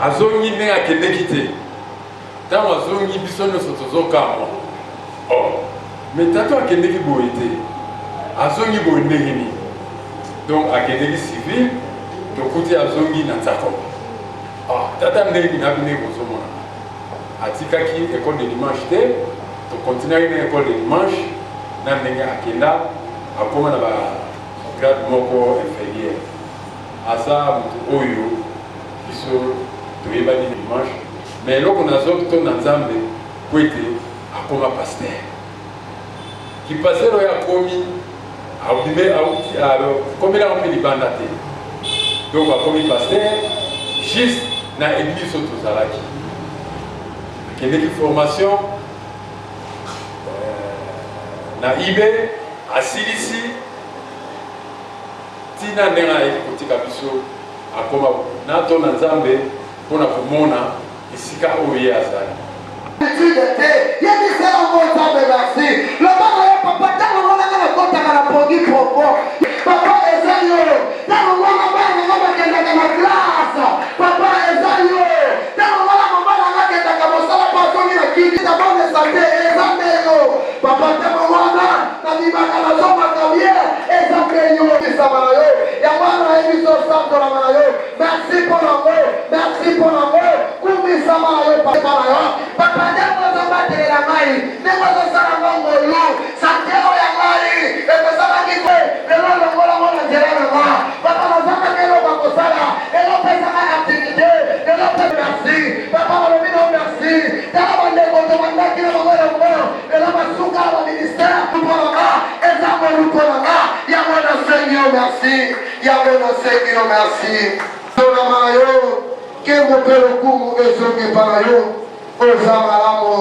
azongi ndenge akendeki te ntango azongi biso nyonso tozokamwa me tato akendeki boye te azongi boye ndenge nini donc akendeki civil tokuti azongi na nzako tata ndenge binabi ndenge bozomona atikaki école de dimanche te tokontinuaki na école de dimanche na ndenge akenda akoma na bagrade moko inférieur aza moto oyo biso toyebani dimanche mais eloko nazotonda nzambe po ete akoma paster kipaster oyo akomi akomelaka mpe libanda te donc akomi paster juste na église oyo tozalaki akendeki formation na ibe asilisi tina ndenge ayeki kotika biso akoma nato na nzambe mpona komona esika oyo ye azali papa ezali oyo ntango mwana bana nga bakendaka na klase papa ezali oyo ntango mwana mobala nga akendaka mosala mpo azongi na kini na bone sante eza ndeyo papa ntango mwana nabimaka nazomaka bie eza ndeyo isama na yo yango wana nayebi so santolama na yo merci mpo nango merci mpo nango kumisama na yo papa na yo papa ndenge ozobatelela ngai ndenge ozosala ngo ngolu sante oyo ya ngai ekozalaki te lelo longola ngo na nzela na nga papa nazangaki eloko kosala elopesaka activité elopesa merci papa balobi no merci tala bandeko tobandaki na bango elongo lelo basuka na baministère mpo na nga eza moluko na nga yango nasengi yo merci yango nasengi yo merci tolama na yo nkembo mpe lokumu ezongi epa na yo oza malamu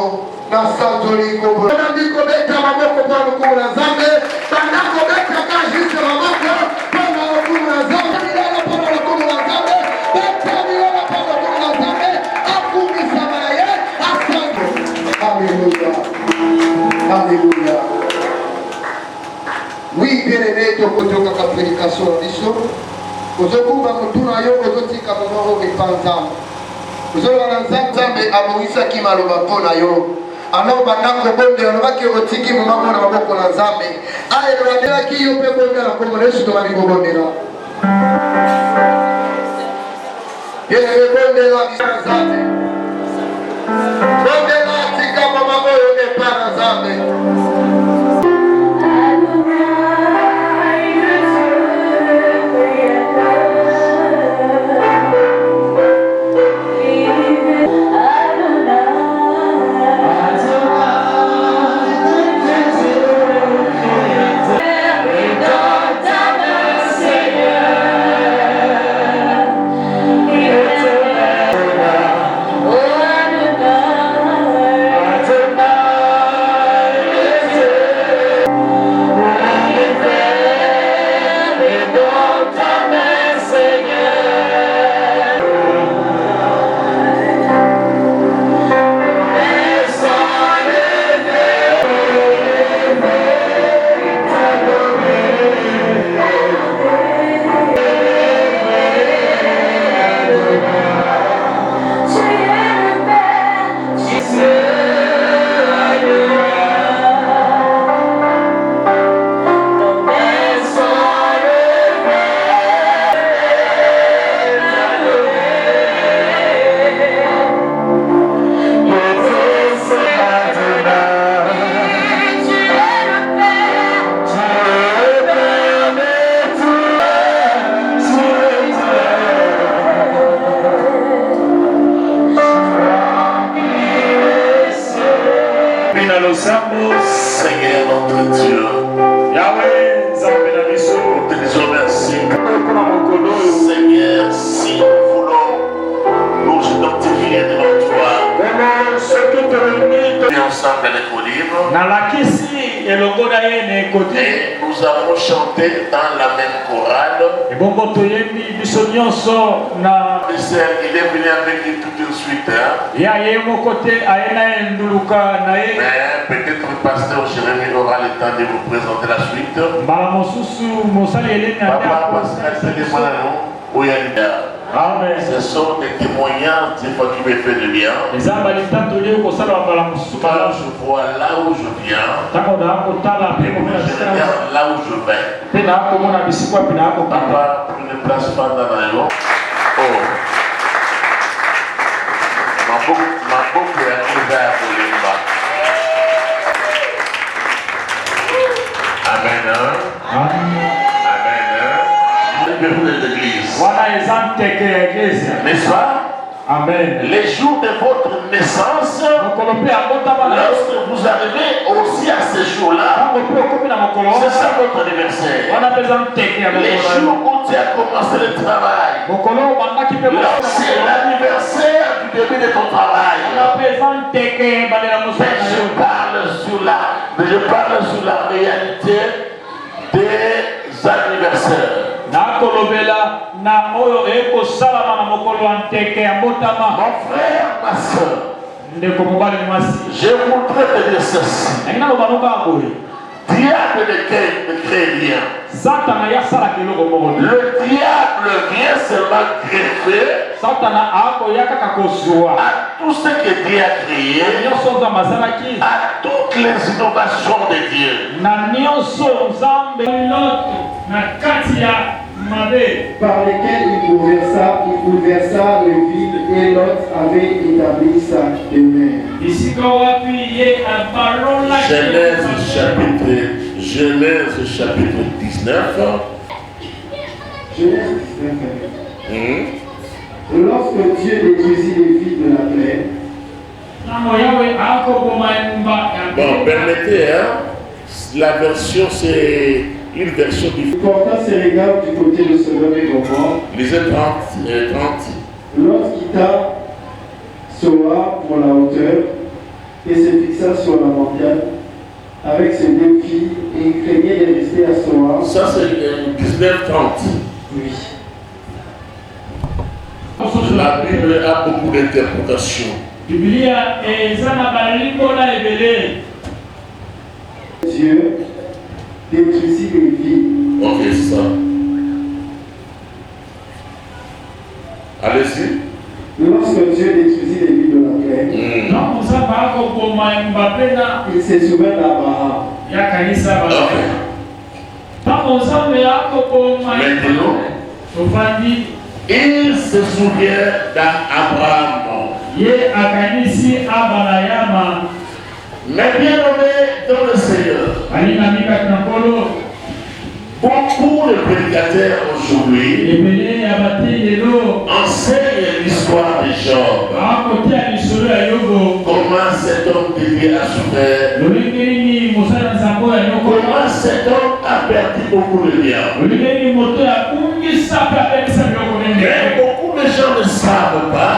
na sanzoli kombo nandi kobeta maboko mpo lokumu na nzambe banda kobetaka juste maboko mpona lokumu na nzambe milala mpona lokumu na nzambe beta milala mpona lokumu na nzambe akumisama na ye asango alleluya alleluya oui bien-aimé tokotokaka prédication na biso ozokumba motu na yo ozotika moma oyo epa nzambe ozoloba na nzambe abongisaki maloba mpo na yo alors bandako bonde alobaki otiki moma mpo na maboko na nzambe ayelobandelaki yo mpe bondela kombo na yesu tobandi kobondela yeye bondela bisa nzambe bondela tika moma oyo epa na nzambe Seigneur notre Dieu, Yahweh, nous te disons merci. Seigneur, si nous voulons nous identifier devant toi, et ensemble avec au livre, et nous avons chanté dans la même chorale. Il est venu avec lui tout de suite. Mais peut-être le pasteur Jérémie aura le temps de vous présenter la suite. Papa, Pascal, c'est des mots. Oui, Amen. Ce sont des témoignages des fois qui me fait du bien. Quand je vois là où je viens, je regarde là où je vais. Papa, une place pas dans la oh. Ma boucle est arrivée à Bolimba. Amen. Amen. L'église. N'est-ce pas? Amen. Les jours de votre naissance, lorsque vous arrivez aussi à ces jours-là, c'est ça votre anniversaire. Les jours où tu as commencé le travail, c'est l'anniversaire du début de ton travail. Je parle sur la réalité des anniversaires. Mon frère, ma soeur, je voudrais te dire ceci. Diable ne crée rien. Le diable vient seulement greffer à tout ce que Dieu a créé, à toutes les innovations de Dieu. Par lesquels il bouleversa le vide et Lot avait établi sa demeure. Genèse chapitre 19. Genèse 19. Lorsque Dieu détruisit les vides de la plaine. Bon, permettez, hein, la version c'est une version différente. Portant ses regards du côté de Sodome et Gomorrhe. Lisez 30. Lot quitta Soar pour la hauteur et se fixa sur la montagne avec ses deux filles et il craignait de rester à Soar. Ça c'est 19:30. Oui. La Bible a beaucoup d'interprétations. Dieu détruisit les vies. Ok, c'est ça. Allez-y. Lorsque Dieu détruisit les vies de la plaine, il se souvient d'Abraham. Maintenant, il se souvient d'Abraham. Mais bien nommé dans le Seigneur, beaucoup de prédicateurs aujourd'hui enseignent l'histoire de Job. Comment cet homme devait a souffert. Comment cet homme a perdu beaucoup de biens. Mais beaucoup de gens ne savent pas.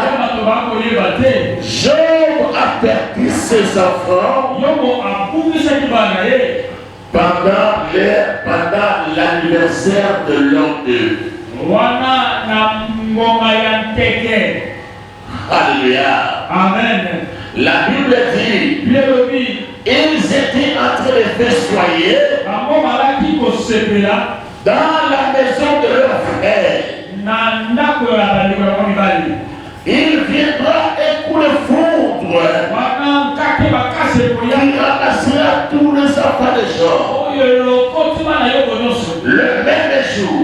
Job a perdu ses enfants pendant l'anniversaire de l'an 2. Alléluia. Amen. La Bible dit, ils étaient en train de festoyer dans la maison de leur frère. Il viendra et coup de foudre qui ramassera tous les enfants de Job. Le même jour,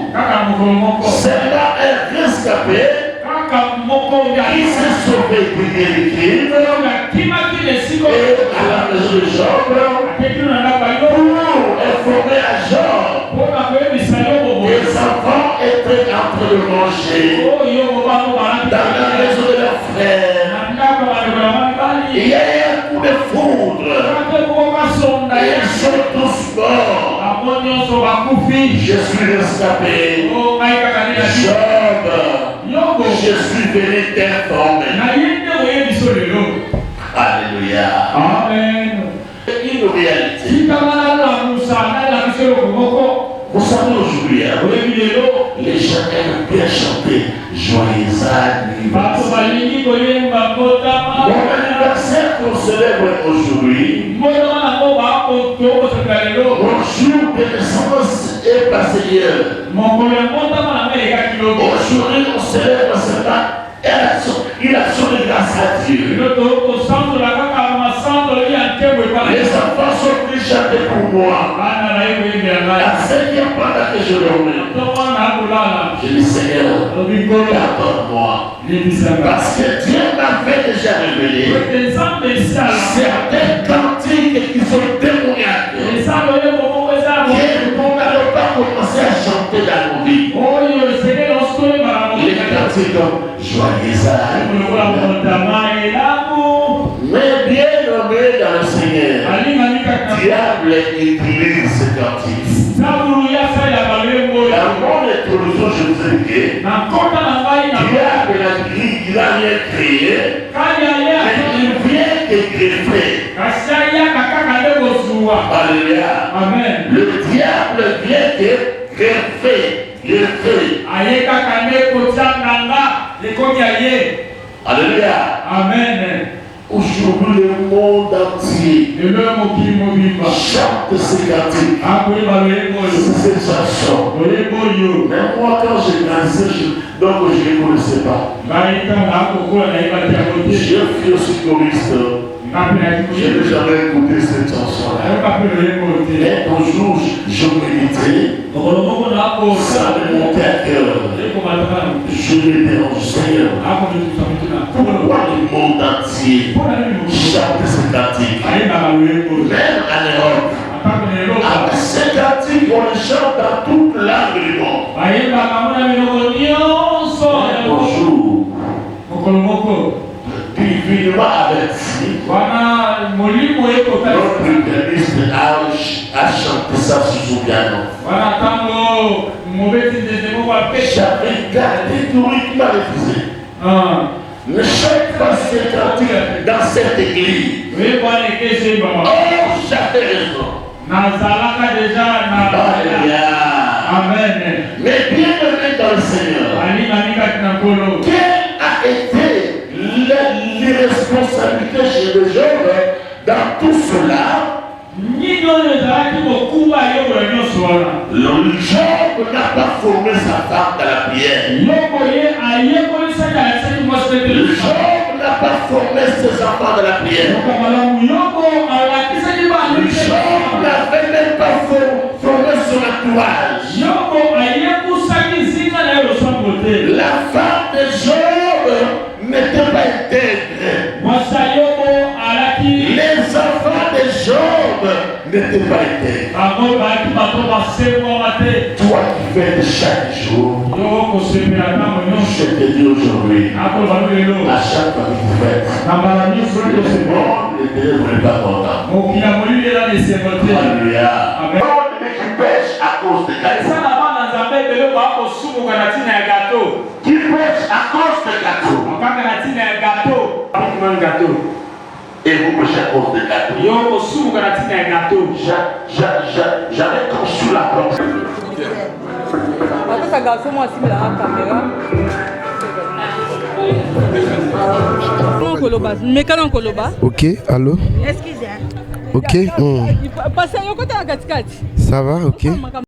seulement un rescapé qui s'est sauvé du crime et à la maison de Job pour informer à Job. Les enfants étaient en train de manger dans la maison de leur frère. Il y a eu un coup de foudre. Et ils sont tous morts. Je suis rescapé. Job, je suis venu t'informer. Alléluia. Amen. Une réalité. Vous savez aujourd'hui, les gens aiment bien chanter joyeux anniversaire. Mon anniversaire qu'on célèbre aujourd'hui, mon jour de naissance est passé hier. Aujourd'hui, on célèbre seulement une action de grâce à Dieu. Les enfants sont venus chanter pour moi. La cinquième pendant que je dormais, je dis Seigneur, pardonne-moi. Parce que Dieu m'avait déjà révélé certains cantiques qui sont démoniaques. On n'avait pas commencé à chanter dans nos vies. Les cantiques comme joyeux mais bien nommé dans le Seigneur, diable utilise ce cantique. Dans mon introduction, je vous ai dit diable il a rien créé, mais il vient que greffer. Alléluia. Amen. Le diable vient que greffer. Alléluia. Amen. Aujourd'hui, le monde entier chante ces cantiques, ces chansons. Mais moi, quand j'ai grandi, donc je ne les connaissais pas. Je suis aussi choriste. Je n'ai jamais écouté cette chanson-là. Mais un jour, je méditais, ça me montait à cœur. Je me dérange, Seigneur. Pourquoi le monde entier chante ce cantique? Même en Europe. Ce cantique, on le chante dans toute langue du monde. Bonjour. Divinement averti. Notre pianiste a chanté ça sur son piano. J'avais gardé tout rythme à refuser. Ne chante pas ce cantique dans cette église. Oh, j'avais raison. Amen. Mais bien aimé dans le Seigneur, quelle a été l'irresponsabilité chez les jeunes dans tout cela? Le Job n'a pas formé sa femme dans la prière. Le Job n'a pas formé ses enfants dans la prière. Le Job n'avait même pas formé son entourage. La femme de Job n'était pas intègre. Les enfants de Job n'étaient pas intègres. Toi qui fais de chaque jour, je te dis aujourd'hui, à chaque fois que tu fais, le monde n'est pas content. Alléluia. Qui pêche à cause de gâteau. Qui pêche à cause de gâteau. Et vous pêchez à cause de gâteau. J'avais conçu la porte. Ok, allô? Ok. Ça va, ok.